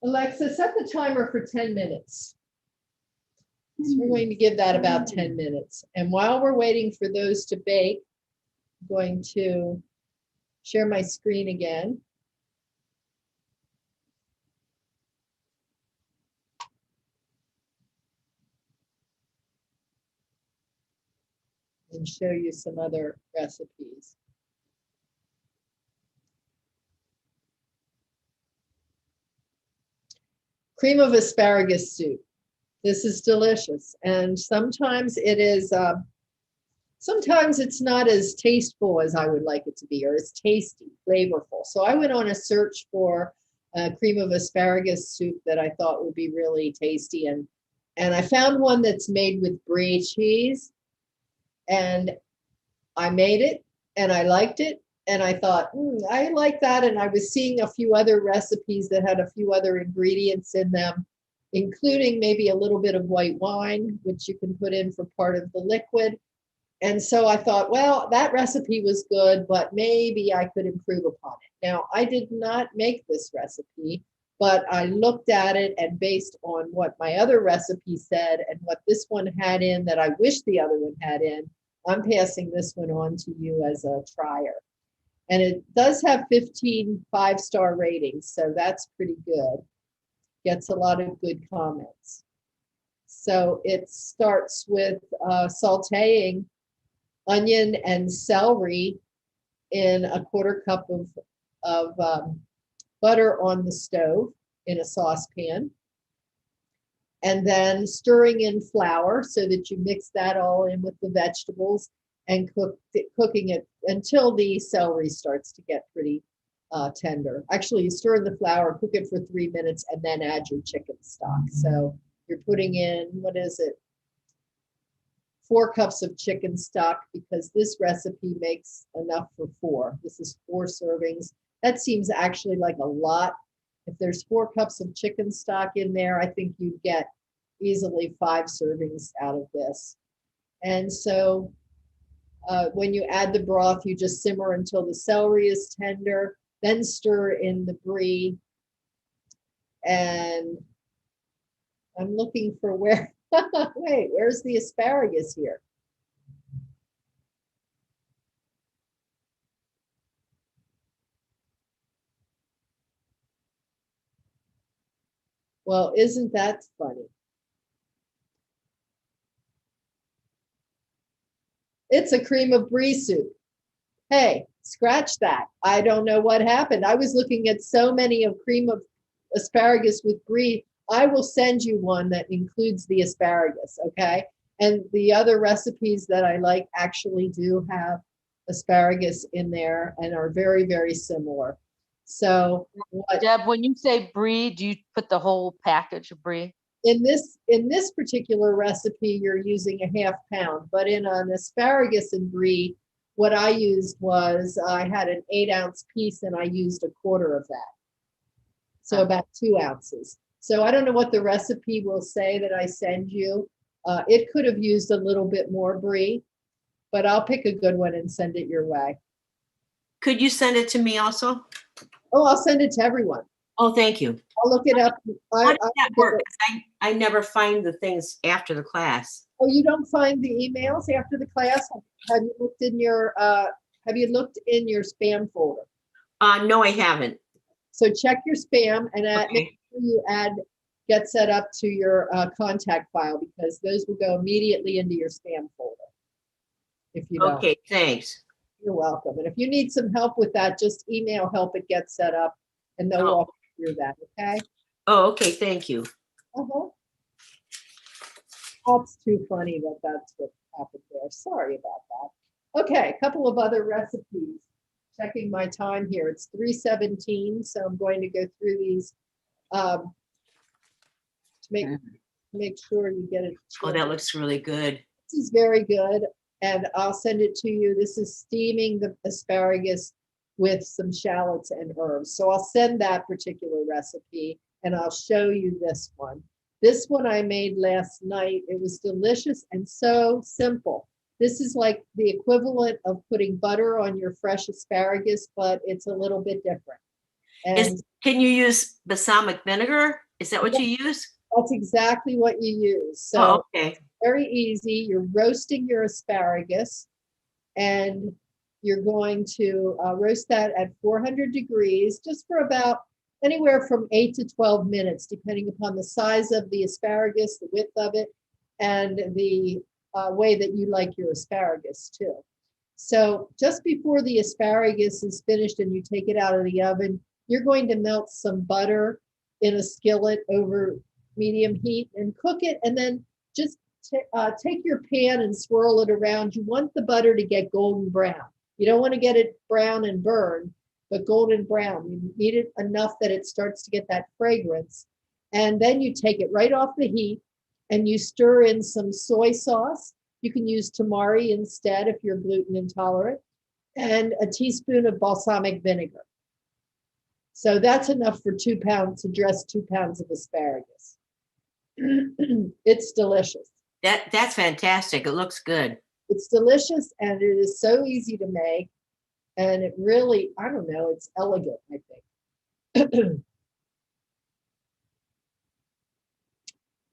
Alexa, set the timer for 10 minutes. So we're going to give that about 10 minutes. And while we're waiting for those to bake, I'm going to share my screen again. And show you some other recipes. Cream of asparagus soup. This is delicious. And sometimes it is, sometimes it's not as tasteful as I would like it to be, or as tasty, flavorful. So I went on a search for cream of asparagus soup that I thought would be really tasty. And I found one that's made with brie cheese. And I made it and I liked it. And I thought, I like that. And I was seeing a few other recipes that had a few other ingredients in them, including maybe a little bit of white wine, which you can put in for part of the liquid. And so I thought, well, that recipe was good, but maybe I could improve upon it. Now, I did not make this recipe, but I looked at it, and based on what my other recipe said and what this one had in that I wish the other one had in, I'm passing this one on to you as a trier. And it does have 15 5-star ratings, so that's pretty good. Gets a lot of good comments. So it starts with sauteing onion and celery in a 1/4 cup of butter on the stove in a saucepan. And then stirring in flour so that you mix that all in with the vegetables and cooking it until the celery starts to get pretty tender. Actually, you stir in the flour, cook it for 3 minutes, and then add your chicken stock. So you're putting in, what is it? 4 cups of chicken stock, because this recipe makes enough for 4. This is 4 servings. That seems actually like a lot. If there's 4 cups of chicken stock in there, I think you'd get easily 5 servings out of this. And so when you add the broth, you just simmer until the celery is tender, then stir in the brie. And I'm looking for where, wait, where's the asparagus here? Well, isn't that funny? It's a cream of brie soup. Hey, scratch that. I don't know what happened. I was looking at so many of cream of asparagus with brie. I will send you one that includes the asparagus, okay? And the other recipes that I like actually do have asparagus in there and are very, very similar. So Deb, when you say brie, do you put the whole package of brie? In this particular recipe, you're using a 1/2 pound, but in an asparagus and brie, what I used was I had an 8-ounce piece and I used a 1/4 of that. So about 2 ounces. So I don't know what the recipe will say that I send you. It could have used a little bit more brie, but I'll pick a good one and send it your way. Could you send it to me also? Oh, I'll send it to everyone. Oh, thank you. I'll look it up. How does that work? I never find the things after the class. Oh, you don't find the emails after the class? Have you looked in your spam folder? No, I haven't. So check your spam and make sure you get set up to your contact file, because those will go immediately into your spam folder if you don't. Okay, thanks. You're welcome. And if you need some help with that, just email help@getsetup and they'll walk you through that, okay? Oh, okay, thank you. That's too funny that that's what happened there. Sorry about that. Okay, a couple of other recipes. Checking my time here. It's 3:17, so I'm going to go through these to make sure you get it. Oh, that looks really good. This is very good, and I'll send it to you. This is steaming the asparagus with some shallots and herbs. So I'll send that particular recipe, and I'll show you this one. This one I made last night. It was delicious and so simple. This is like the equivalent of putting butter on your fresh asparagus, but it's a little bit different. And can you use balsamic vinegar? Is that what you use? That's exactly what you use. So okay. Very easy. You're roasting your asparagus, and you're going to roast that at 400 degrees, just for about anywhere from 8 to 12 minutes, depending upon the size of the asparagus, the width of it, and the way that you like your asparagus too. So just before the asparagus is finished and you take it out of the oven, you're going to melt some butter in a skillet over medium heat and cook it, and then just take your pan and swirl it around. You want the butter to get golden brown. You don't want to get it brown and burn, but golden brown. You need it enough that it starts to get that fragrance. And then you take it right off the heat and you stir in some soy sauce. You can use tamari instead if you're gluten intolerant, and a teaspoon of balsamic vinegar. So that's enough for 2 pounds to dress 2 pounds of asparagus. It's delicious. That's fantastic. It looks good. It's delicious, and it is so easy to make. And it really, I don't know, it's elegant, I think.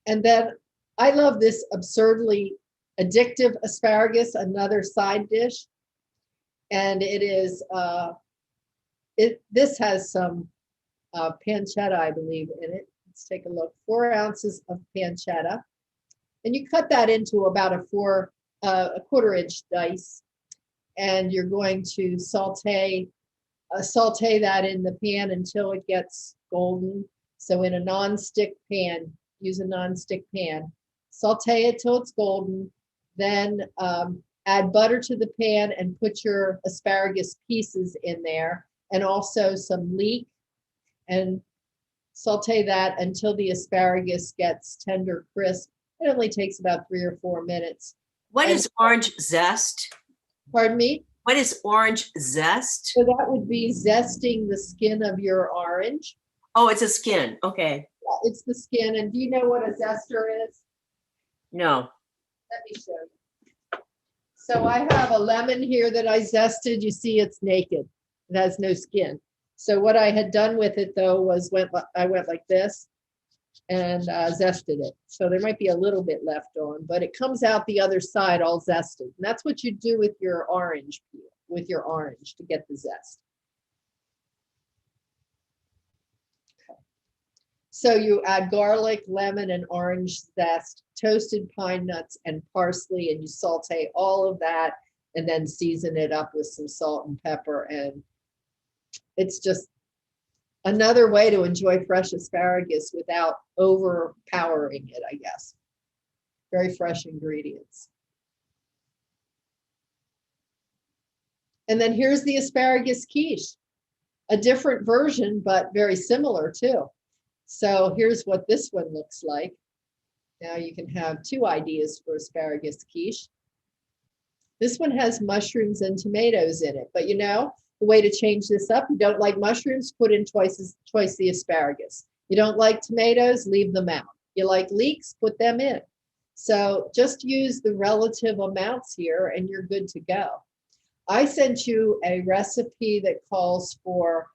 And then I love this absurdly addictive asparagus, another side dish. And it is this has some pancetta, I believe, in it. Let's take a look. 4 ounces of pancetta. And you cut that into about a 1/4-inch dice. And you're going to saute that in the pan until it gets golden. So in a non-stick pan, use a non-stick pan. Saute it till it's golden. Then add butter to the pan and put your asparagus pieces in there, and also some leek, and saute that until the asparagus gets tender, crisp. It only takes about 3 or 4 minutes. What is orange zest? Pardon me? What is orange zest? So that would be zesting the skin of your orange. Oh, it's a skin. Okay. Yeah, it's the skin. And do you know what a zester is? No. Let me show you. So I have a lemon here that I zested. You see it's naked. It has no skin. So what I had done with it though was I went like this and zested it. So there might be a little bit left on, but it comes out the other side all zested. And that's what you do with your orange peel, with your orange to get the zest. Okay. So you add garlic, lemon, and orange zest, toasted pine nuts, and parsley, and you saute all of that and then season it up with some salt and pepper. And it's just another way to enjoy fresh asparagus without overpowering it, I guess. Very fresh ingredients. And then here's the asparagus quiche, a different version, but very similar too. So here's what this one looks like. Now you can have 2 ideas for asparagus quiche. This one has mushrooms and tomatoes in it, but you know, the way to change this up, you don't like mushrooms, put in twice the asparagus. You don't like tomatoes, leave them out. You like leeks, put them in. So just use the relative amounts here and you're good to go. I sent you a recipe that calls for,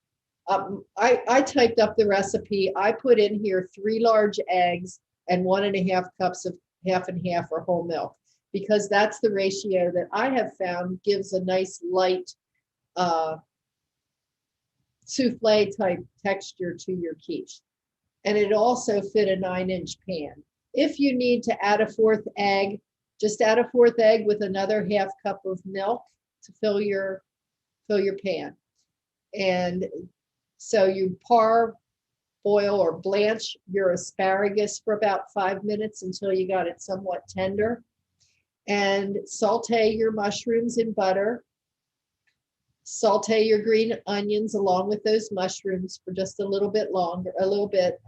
I typed up the recipe. I put in here 3 large eggs and 1.5 cups of half and half or whole milk, because that's the ratio that I have found gives a nice light souffle type texture to your quiche. And it also fit a 9-inch pan. If you need to add a 4th egg, just add a 4th egg with another half cup of milk to fill your pan. And so you boil or blanch your asparagus for about 5 minutes until you got it somewhat tender, and saute your mushrooms in butter. Saute your green onions along with those mushrooms for just a little bit longer,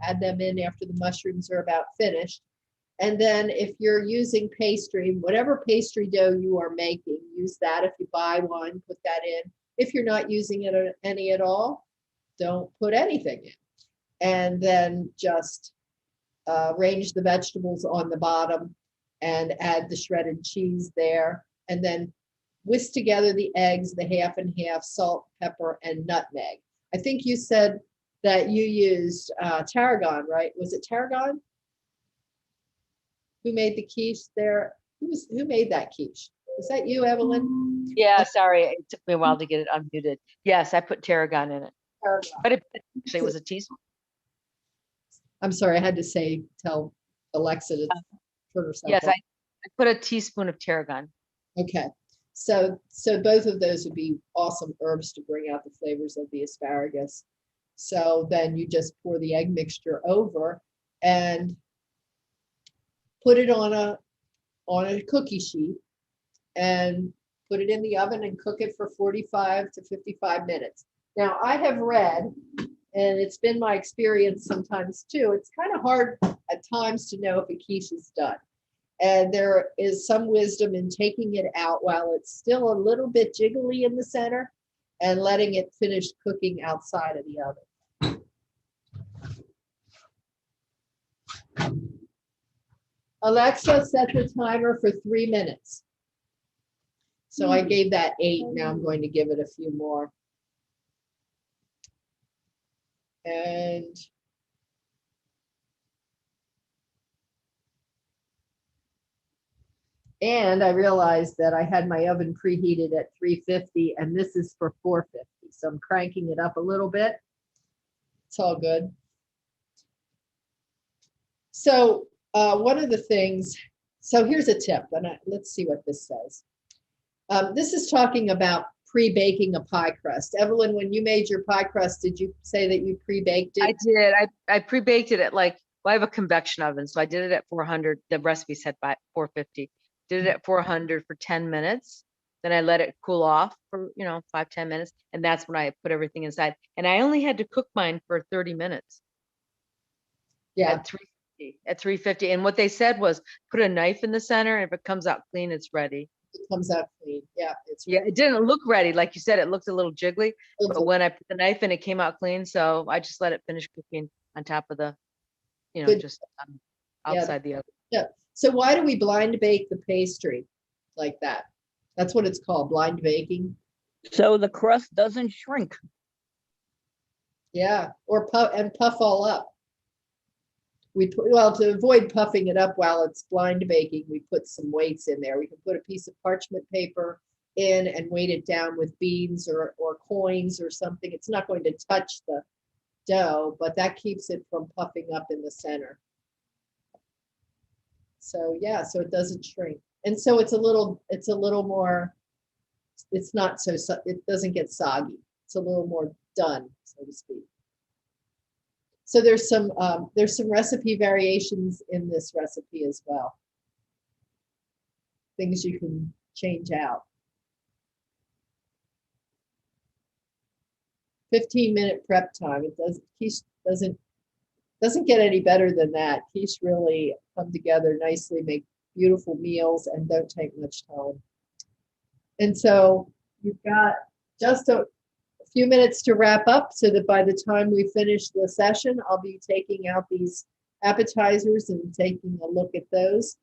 add them in after the mushrooms are about finished. And then if you're using pastry, whatever pastry dough you are making, use that. If you buy one, put that in. If you're not using it any at all, don't put anything in. And then just arrange the vegetables on the bottom and add the shredded cheese there. And then whisk together the eggs, the half and half, salt, pepper, and nutmeg. I think you said that you used tarragon, right? Was it tarragon? Who made the quiche there? Who made that quiche? Was that you, Evelyn? Yeah, sorry, it took me a while to get it unmuted. Yes, I put tarragon in it, Tarragon. but it actually was a teaspoon. I'm sorry, I had to tell Alexa to turn herself Yes, off. I put a teaspoon of tarragon. Okay. So both of those would be awesome herbs to bring out the flavors of the asparagus. So then you just pour the egg mixture over and put it on a cookie sheet and put it in the oven and cook it for 45 to 55 minutes. Now I have read, and it's been my experience sometimes too, it's kind of hard at times to know if a quiche is done. And there is some wisdom in taking it out while it's still a little bit jiggly in the center and letting it finish cooking outside of the oven. Alexa, set the timer for 3 minutes. So I gave that 8. Now I'm going to give it a few more. And And I realized that I had my oven preheated at 350 and this is for 450. So I'm cranking it up a little bit. It's all good. So one of the things, so here's a tip, and let's see what this says. This is talking about pre-baking a pie crust. Evelyn, when you made your pie crust, did you say that you pre-baked it? I did. I pre-baked it at like, well, I have a convection oven, so I did it at 400. The recipe said by 450. Did it at 400 for 10 minutes. Then I let it cool off for, 5-10 minutes. And that's when I put everything inside. And I only had to cook mine for 30 minutes. Yeah. At 350. And what they said was put a knife in the center. And if it comes out clean, it's ready. It comes out clean. Yeah. Yeah, it didn't look ready. Like you said, it looked a little jiggly. But when I put the knife in, it came out clean. So I just let it finish cooking on top of the, just outside the oven. Yeah. So why do we blind bake the pastry like that? That's what it's called, blind baking. So the crust doesn't shrink. Yeah, or puff all up. To avoid puffing it up while it's blind baking, we put some weights in there. We can put a piece of parchment paper in and weight it down with beans or coins or something. It's not going to touch the dough, but that keeps it from puffing up in the center. So yeah, so it doesn't shrink. And so it's a little more, it's not so, it doesn't get soggy. It's a little more done, so to speak. So there's some recipe variations in this recipe as well. Things you can change out. 15-minute prep time. Quiche doesn't get any better than that. Quiche really come together nicely, make beautiful meals, and don't take much time. And so you've got just a few minutes to wrap up so that by the time we finish the session, I'll be taking out these appetizers and taking a look at those.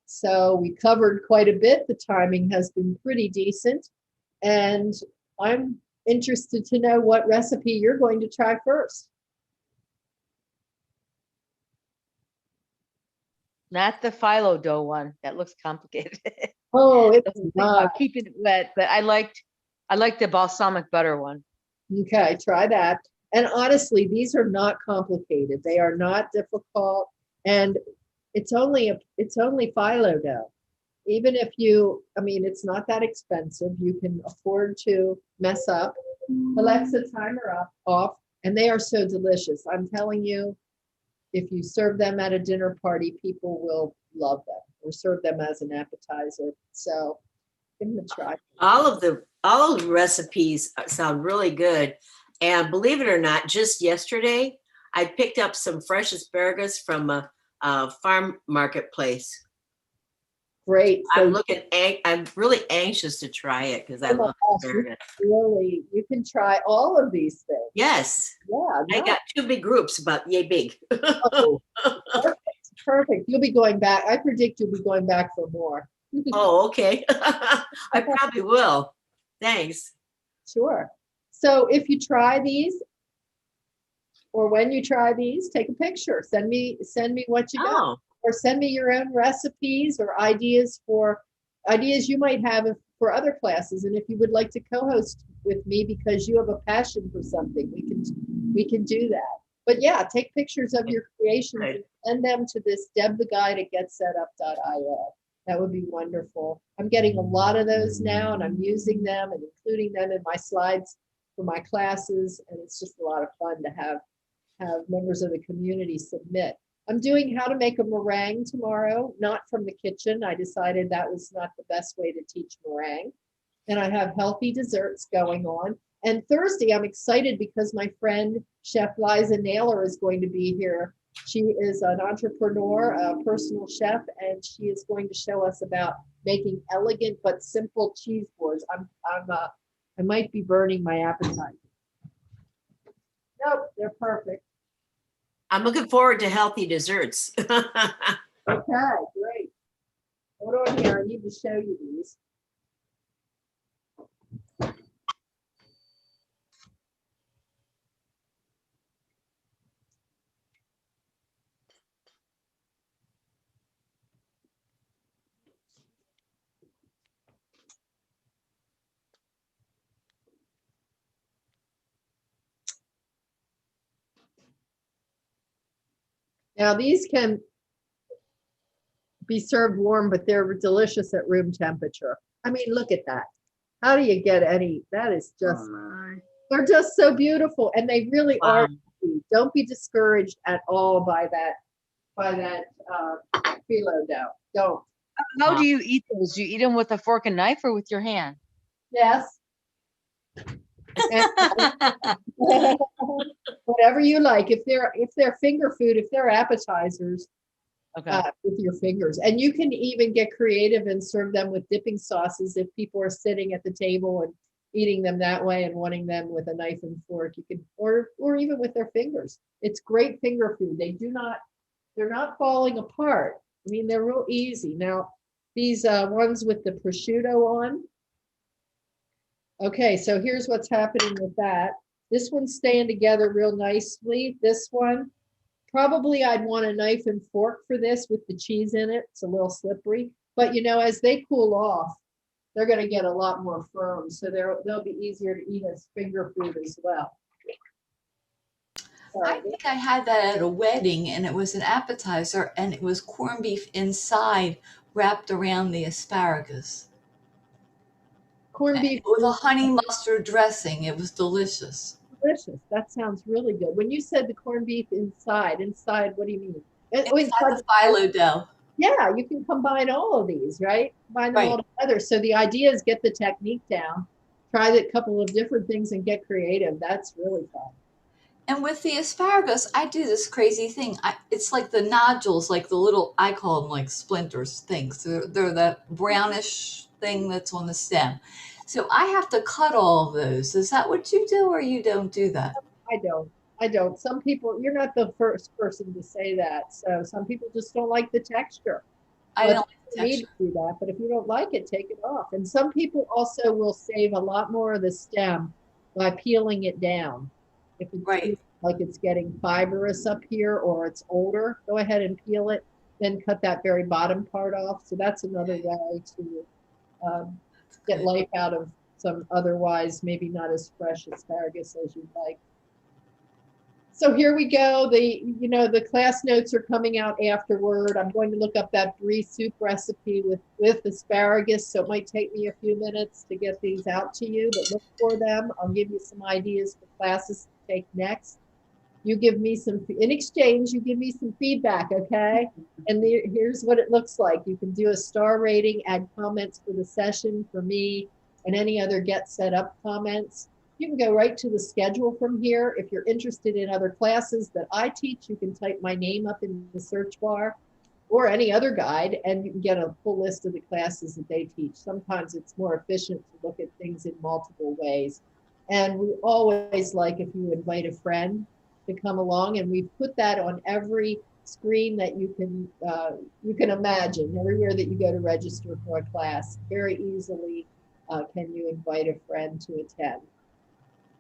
So we covered quite a bit. The timing has been pretty decent. And I'm interested to know what recipe you're going to try first. Not the phyllo dough one. That looks complicated. Oh, it's not. Keeping it wet, but I liked the balsamic butter one. Okay, try that. And honestly, these are not complicated. They are not difficult, and it's only phyllo dough. Even if it's not that expensive. You can afford to mess up. Alexa, timer off, and they are so delicious. I'm telling you, if you serve them at a dinner party, people will love them, or serve them as an appetizer. So give them a try. All of the recipes sound really good. And believe it or not, just yesterday, I picked up some fresh asparagus from a farm marketplace. Great. So I'm really anxious to try it because I love asparagus. Really, you can try all of these things. Yes. Yeah. I got 2 big groups, about yay big. Oh, perfect. You'll be going back. I predict you'll be going back for more. Oh, okay. I probably will. Thanks. Sure. So if you try these, or when you try these, take a picture. Send me what you got, or send me your own recipes or ideas you might have for other classes. And if you would like to co-host with me because you have a passion for something, we can do that. But yeah, take pictures of your creations and send them to this debtheguide@getsetup.io. That would be wonderful. I'm getting a lot of those now, and I'm using them and including them in my slides for my classes. And it's just a lot of fun to have members of the community submit. I'm doing how to make a meringue tomorrow, not from the kitchen. I decided that was not the best way to teach meringue. And I have healthy desserts going on. And Thursday, I'm excited because my friend, Chef Liza Naylor, is going to be here. She is an entrepreneur, a personal chef, and she is going to show us about making elegant but simple cheese boards. I might be burning my appetite. Nope, they're perfect. I'm looking forward to healthy desserts. Okay, great. Hold on here. I need to show you these. Now these can be served warm, but they're delicious at room temperature. I mean, look at that. How do you get any? That is just, they're just so beautiful, and they really Wow. are. Don't be discouraged at all by that phyllo dough. Don't. How do you eat those? Do you eat them with a fork and knife or with your hand? Yes. Whatever you like. If they're finger food, if they're appetizers, Okay. with your fingers. And you can even get creative and serve them with dipping sauces if people are sitting at the table and eating them that way and wanting them with a knife and fork. You can, or even with their fingers. It's great finger food. They're not falling apart. I mean, they're real easy. Now, these ones with the prosciutto on. Okay, so here's what's happening with that. This one's staying together real nicely. This one, probably I'd want a knife and fork for this with the cheese in it. It's a little slippery, but you know, as they cool off, they're going to get a lot more firm. So they'll be easier to eat as finger food as well. I think I had that at a wedding, and it was an appetizer, and it was corned beef inside wrapped around the asparagus. Corned beef With a honey mustard dressing. It was delicious. Delicious. That sounds really good. When you said the corned beef inside, what do you mean? Inside the phyllo dough. Yeah, you can combine all of these, right? Combine them Right. all together. So the idea is get the technique down, try a couple of different things and get creative. That's really fun. And with the asparagus, I do this crazy thing. It's like the nodules, like the little, I call them like splinters things. They're that brownish thing that's on the stem. So I have to cut all of those. Is that what you do, or you don't do that? I don't. Some people, you're not the first person to say that. So some people just don't like the texture. I But don't like you the need texture. to do that. But if you don't like it, take it off. And some people also will save a lot more of the stem by peeling it down. If it Right. feels like it's getting fibrous up here or it's older, go ahead and peel it. Then cut that very bottom part off. So that's another way to get good. life out of some otherwise maybe not as fresh asparagus as you'd like. So here we go. The class notes are coming out afterward. I'm going to look up that brie soup recipe with asparagus. So it might take me a few minutes to get these out to you, but look for them. I'll give you some ideas for classes to take next. You give me in exchange, you give me some feedback, okay? And here's what it looks like. You can do a star rating, add comments for the session for me and any other get set up comments. You can go right to the schedule from here. If you're interested in other classes that I teach, you can type my name up in the search bar or any other guide, and you can get a full list of the classes that they teach. Sometimes it's more efficient to look at things in multiple ways. And we always like if you invite a friend to come along, and we've put that on every screen that you can imagine. Everywhere that you go to register for a class, very easily can you invite a friend to attend.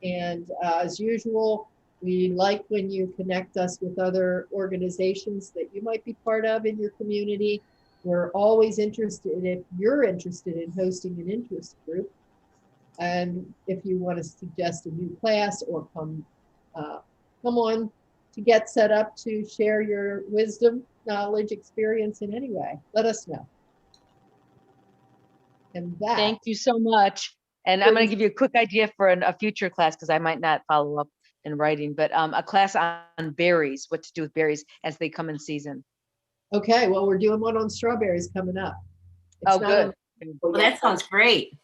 And as usual, we like when you connect us with other organizations that you might be part of in your community. We're always interested, if you're interested in hosting an interest group, and if you want to suggest a new class or come on to get set up to share your wisdom, knowledge, experience in any way, let us know. And that. Thank you so much. And I'm going to give you a quick idea for a future class, because I might not follow up in writing, but a class on berries, what to do with berries as they come in season. Okay, well, we're doing one on strawberries coming up. Oh, good. Well, that sounds great.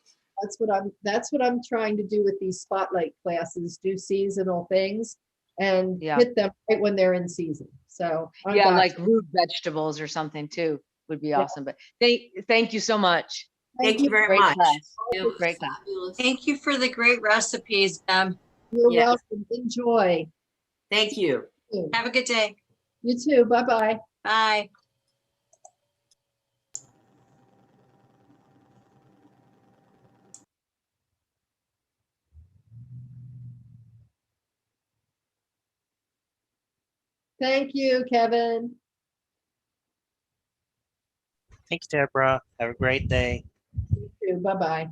That's what I'm trying to do with these spotlight classes, do seasonal things and Yeah. hit them right when they're in season. So Yeah, like root vegetables or something too would be awesome. But thank you so much. Thank you very Great much. class. It was Great class. fabulous. Thank you for the great recipes. You're Yeah. welcome. Enjoy. Thank you. Have a good day. You too. Bye-bye. Bye. Thank you, Kevin. Thanks, Deborah. Have a great day. You too. Bye-bye.